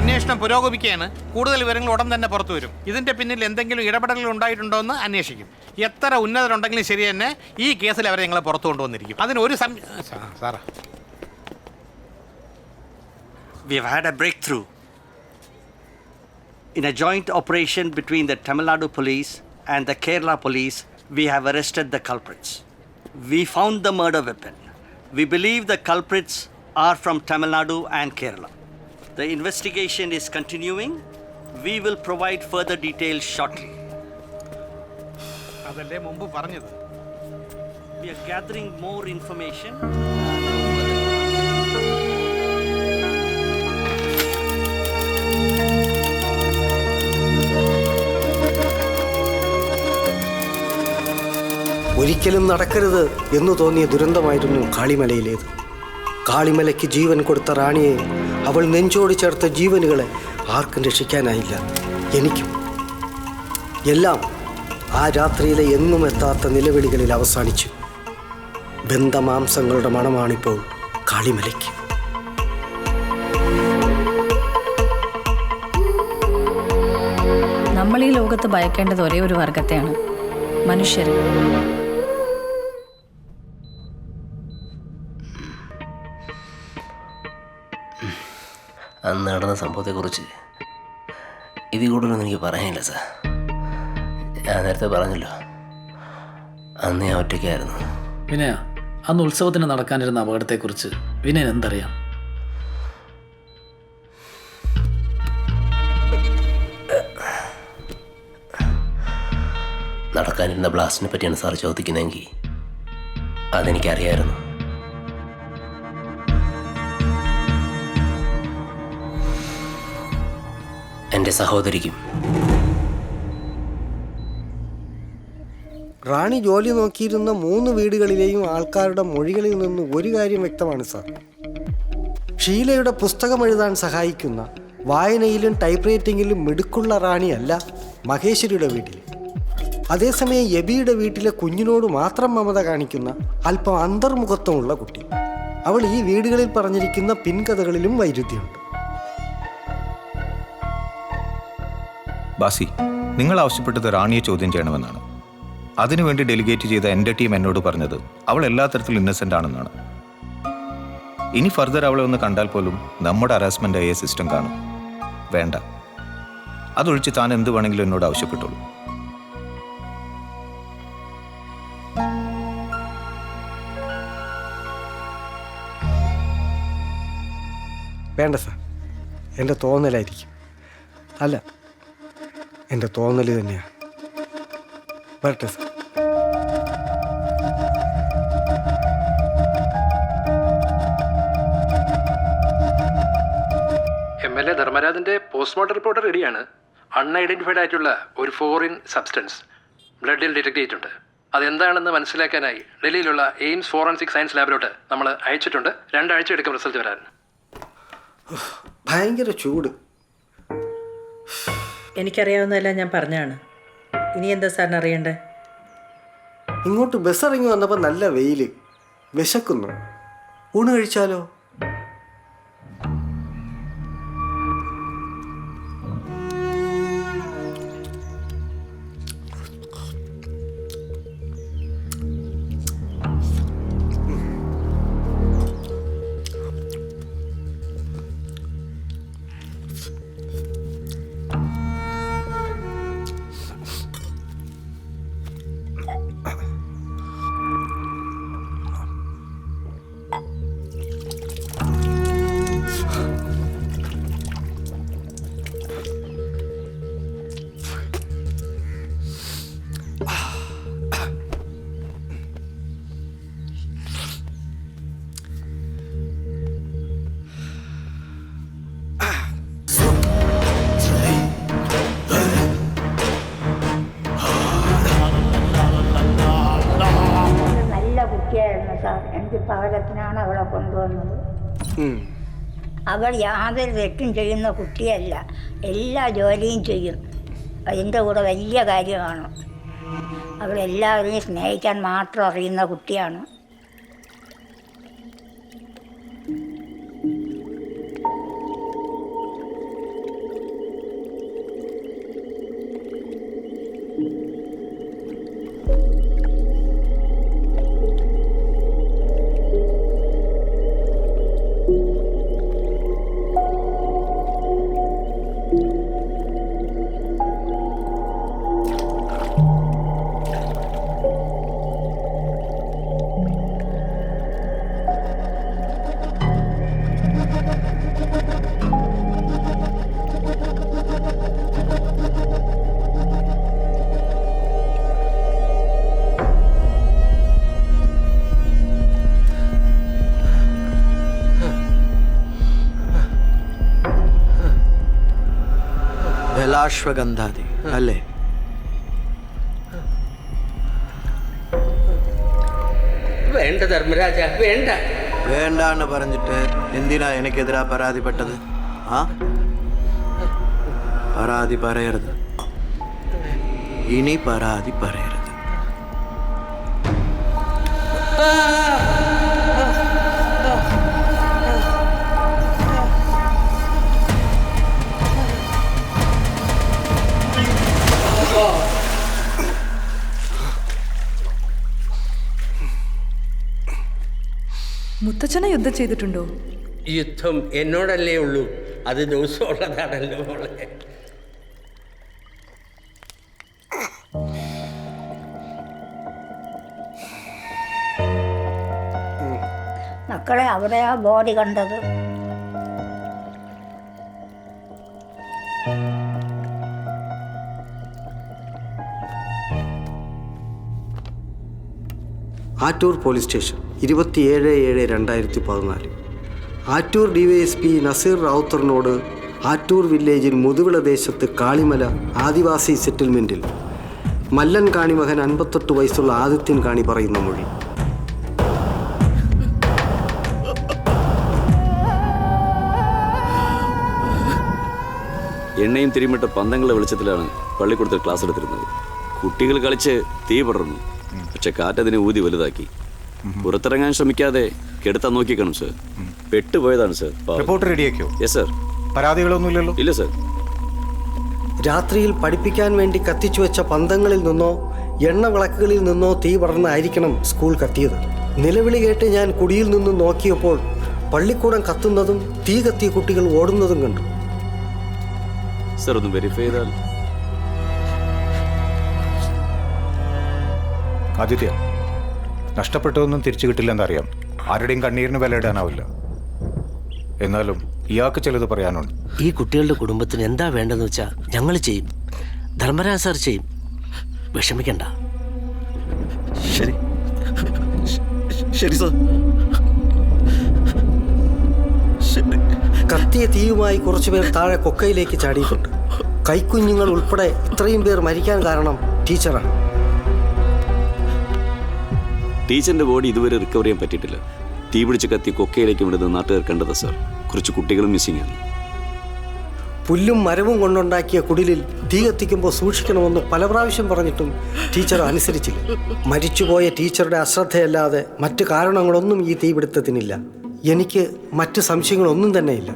അന്വേഷണം പുരോഗമിക്കുകയാണ്. കൂടുതൽ വിവരങ്ങൾ ഉടൻ തന്നെ പുറത്തു വരും. ഇതിന്റെ പിന്നിൽ എന്തെങ്കിലും ഇടപെടലുകൾ ഉണ്ടായിട്ടുണ്ടോ എന്ന് അന്വേഷിക്കും. എത്ര ഉന്നതരുണ്ടെങ്കിലും ശരി തന്നെ ഈ കേസിൽ അവരെ ഞങ്ങൾ പുറത്തു കൊണ്ടുവന്നിരിക്കും. അതിന് ഒരു Sarah, We have had a breakthrough. In a joint operation between the Tamil Nadu police and the Kerala police, we have arrested the culprits. We found the murder weapon. We believe the culprits are from Tamil Nadu and Kerala. The investigation is continuing. We will provide further details shortly. അതല്ലേ മുമ്പ് പറഞ്ഞത്. We are gathering more information. ഒരിക്കലും നടക്കരുത് എന്ന് തോന്നിയ ദുരന്തമായിരുന്നു കാളിമലയിലേത്. കാളിമലയ്ക്ക് ജീവൻ കൊടുത്ത റാണിയെ, അവൾ നെഞ്ചോട് ചേർത്ത ജീവനുകളെ ആർക്കും രക്ഷിക്കാനായില്ല. എനിക്കും. എല്ലാം ആ രാത്രിയിലെ എങ്ങും എത്താത്ത നിലവിളികളിൽ അവസാനിച്ചു. ബന്ധമാംസങ്ങളുടെ മണമാണിപ്പോൾ കാളിമലയ്ക്ക്. നമ്മൾ ഈ ലോകത്ത് ഭയക്കേണ്ടത് ഒരേ ഒരു വർഗത്തെയാണ്, മനുഷ്യർ. അന്ന് നടന്ന സംഭവത്തെക്കുറിച്ച് ഇതിൽ കൂടുതലൊന്നും എനിക്ക് പറയാനില്ല സാർ. ഞാൻ നേരത്തെ പറഞ്ഞല്ലോ, അന്ന് ഞാൻ ഒറ്റയ്ക്കായിരുന്നു. വിനയ, അന്ന് ഉത്സവത്തിന് നടക്കാനിരുന്ന അപകടത്തെക്കുറിച്ച് വിനയൻ എന്തറിയാം? നടക്കാനിരുന്ന ബ്ലാസ്റ്റിനെ പറ്റിയാണ് സാർ ചോദിക്കുന്നതെങ്കിൽ അതെനിക്കറിയായിരുന്നു. എൻ്റെ സഹോദരിക്കും. റാണി ജോലി നോക്കിയിരുന്ന 3 വീടുകളിലെയും ആൾക്കാരുടെ മൊഴികളിൽ നിന്ന് ഒരു കാര്യം വ്യക്തമാണ് സാർ. ഷീലയുടെ പുസ്തകം എഴുതാൻ സഹായിക്കുന്ന, വായനയിലും ടൈപ്പ് റൈറ്റിങ്ങിലും മിടുക്കുള്ള റാണിയല്ല മഹേശ്വരിയുടെ വീട്ടിൽ. അതേസമയം എബിയുടെ വീട്ടിലെ കുഞ്ഞിനോട് മാത്രം മമത കാണിക്കുന്ന അല്പം അന്തർമുഖത്വമുള്ള കുട്ടി. അവൾ ഈ വീടുകളിൽ പറഞ്ഞിരിക്കുന്ന പിൻകഥകളിലും വൈരുദ്ധ്യമുണ്ട്. ബാസി, നിങ്ങൾ ആവശ്യപ്പെട്ടത് റാണിയെ ചോദ്യം ചെയ്യണമെന്നാണ്. അതിനുവേണ്ടി ഡെലിഗേറ്റ് ചെയ്ത എൻ്റെ ടീം എന്നോട് പറഞ്ഞത് അവൾ എല്ലാ തരത്തിലും ഇന്നസെൻ്റ് ആണെന്നാണ്. ഇനി ഫർദർ അവളെ ഒന്ന് കണ്ടാൽ പോലും നമ്മുടെ ഹറാസ്മെൻ്റ് ആയ സിസ്റ്റം കാണും. വേണ്ട, അതൊഴിച്ച് താൻ എന്ത് വേണമെങ്കിലും എന്നോട് ആവശ്യപ്പെട്ടുള്ളൂ. വേണ്ട സാർ, എൻ്റെ തോന്നലായിരിക്കും. അല്ല, എൻ്റെ തോന്നൽ തന്നെയാണ്. വരട്ടെ സാർ. MLA ധർമ്മരാജൻ്റെ പോസ്റ്റ്മോർട്ടം റിപ്പോർട്ട് റെഡിയാണ്. അൺഐഡൻറ്റിഫൈഡ് ആയിട്ടുള്ള ഒരു ഫോറിൻ സബ്സ്റ്റൻസ് ബ്ലഡിൽ ഡിറ്റക്ട് ചെയ്തിട്ടുണ്ട്. അതെന്താണെന്ന് മനസ്സിലാക്കാനായി ഡൽഹിയിലുള്ള എയിംസ് ഫോറൻസിക് സയൻസ് ലാബിലോട്ട് നമ്മൾ അയച്ചിട്ടുണ്ട്. 2 ആഴ്ച എടുക്കും റിസൾട്ട് വരാൻ. ഭയങ്കര ചൂട്. എനിക്കറിയാവുന്നതെല്ലാം ഞാൻ പറഞ്ഞാണ്. ഇനി എന്താ സാറിന് അറിയണ്ടേ? ഇങ്ങോട്ട് ബസ് ഇറങ്ങി വന്നപ്പോൾ നല്ല വെയിൽ, വിശക്കുന്നു. ഊണ് കഴിച്ചാലോ? എന്ത് പാകത്തിനാണ് അവളെ കൊണ്ടുവന്നത്. അവൾ യാതൊരു തെറ്റും ചെയ്യുന്ന കുട്ടിയല്ല, എല്ലാ ജോലിയും ചെയ്യും. അതിൻ്റെ കൂടെ വലിയ കാര്യമാണ്. അവൾ എല്ലാവരെയും സ്നേഹിക്കാൻ മാത്രം അറിയുന്ന കുട്ടിയാണ്. ജലാശ്വഗന്ധാദി അല്ലേ? വേണ്ട ധർമ്മരാജ, വേണ്ട. വേണ്ടാന്ന് പറഞ്ഞിട്ട് എന്തിനാ എനിക്കെതിരാ പരാതിപ്പെട്ടത്? ആ, പരാതി പറയരുത്, ഇനി പരാതി പറയരുത്. മുത്തച്ഛനെ യുദ്ധം ചെയ്തിട്ടുണ്ടോ? യുദ്ധം എന്നോടല്ലേ ഉള്ളൂ, അത് ദിവസമുള്ളതാണല്ലോ മോളെ. മക്കളെ അവിടെയാ ബോഡി കണ്ടത്. Attoor police station 27/7/2014. Attoor DYSP Naseer റാവുത്തറിനോട് ആറ്റൂർ വില്ലേജിൽ മുതുവിള ദേശത്ത് കാളിമല ആദിവാസി സെറ്റിൽമെൻറ്റിൽ മല്ലൻ കാണിമകൻ 58 വയസ്സുള്ള ആദിത്യൻ കാണി പറയുന്ന മൊഴി. എണ്ണയും തിരിമിട്ട പന്തങ്ങളുടെ വെളിച്ചത്തിലാണ് പള്ളിക്കൂടത്തിൽ ക്ലാസ് എടുത്തിരുന്നത്. കുട്ടികൾ കളിച്ച് തീ പടർന്നു, പക്ഷെ കാറ്റതിനെ ഊതി വലുതാക്കി. പുറത്തിറങ്ങാൻ ശ്രമിക്കാതെ കെടുത്താൻ നോക്കിക്കണം സർ. പെട്ടുപോയതാണ് സർ. റിപ്പോർട്ട് റെഡിയാക്കിയോ? Yes sir. പരാതികളൊന്നുമില്ലല്ലോ? ഇല്ല സർ. രാത്രിയിൽ പഠിപ്പിക്കാൻ വേണ്ടി കത്തിച്ചു വെച്ച പന്തങ്ങളിൽ നിന്നോ എണ്ണ വിളക്കുകളിൽ നിന്നോ തീ പടർന്നായിരിക്കണം സ്കൂൾ കത്തിയത്. നിലവിളി കേട്ട് ഞാൻ കുടിയിൽ നിന്ന് നോക്കിയപ്പോൾ പള്ളിക്കൂടം കത്തുന്നതും തീ കത്തിയ കുട്ടികൾ ഓടുന്നതും കണ്ടു. സർ ഒന്ന് വെരിഫൈ ചെയ്താൽ. ആദിത്യ, നഷ്ടപ്പെട്ടതൊന്നും തിരിച്ചു കിട്ടില്ലെന്നറിയാം. ആരുടെയും കണ്ണീരിന് വിലയിടാനാവില്ല. എന്നാലും ഇയാൾക്ക് ചിലത് പറയാനുണ്ട്. ഈ കുട്ടികളുടെ കുടുംബത്തിന് എന്താ വേണ്ടതെന്ന് വെച്ചാൽ ഞങ്ങൾ ചെയ്യും. ധർമ്മരാജ് സാർ ചെയ്യും. വിഷമിക്കണ്ട. ശരി ശരി സർ. കത്തിയ തീയുമായി കുറച്ചുപേർ താഴെ കൊക്കയിലേക്ക് ചാടിയിട്ടുണ്ട്. കൈക്കുഞ്ഞുങ്ങൾ ഉൾപ്പെടെ ഇത്രയും പേർ മരിക്കാൻ കാരണം ടീച്ചറാണ്. ടീച്ചറിന്റെ ബോഡി ഇതുവരെ റിക്കവർ ചെയ്യാൻ പറ്റിയിട്ടില്ല. തീ പിടിച്ച് കത്തി കൊക്കയിലേക്ക് വിടുന്നത് നാട്ടുകാർ കണ്ടത് സർ. കുറച്ച് കുട്ടികളും മിസ്സിംഗ് ആണ്. പുല്ലും മരവും കൊണ്ടുണ്ടാക്കിയ കുടിലിൽ തീ കത്തിക്കുമ്പോൾ സൂക്ഷിക്കണമെന്ന് പല പ്രാവശ്യം പറഞ്ഞിട്ടും ടീച്ചർ അനുസരിച്ചില്ല. മരിച്ചുപോയ ടീച്ചറുടെ അശ്രദ്ധയല്ലാതെ മറ്റു കാരണങ്ങളൊന്നും ഈ തീപിടുത്തത്തിനില്ല. എനിക്ക് മറ്റ് സംശയങ്ങളൊന്നും തന്നെയില്ല.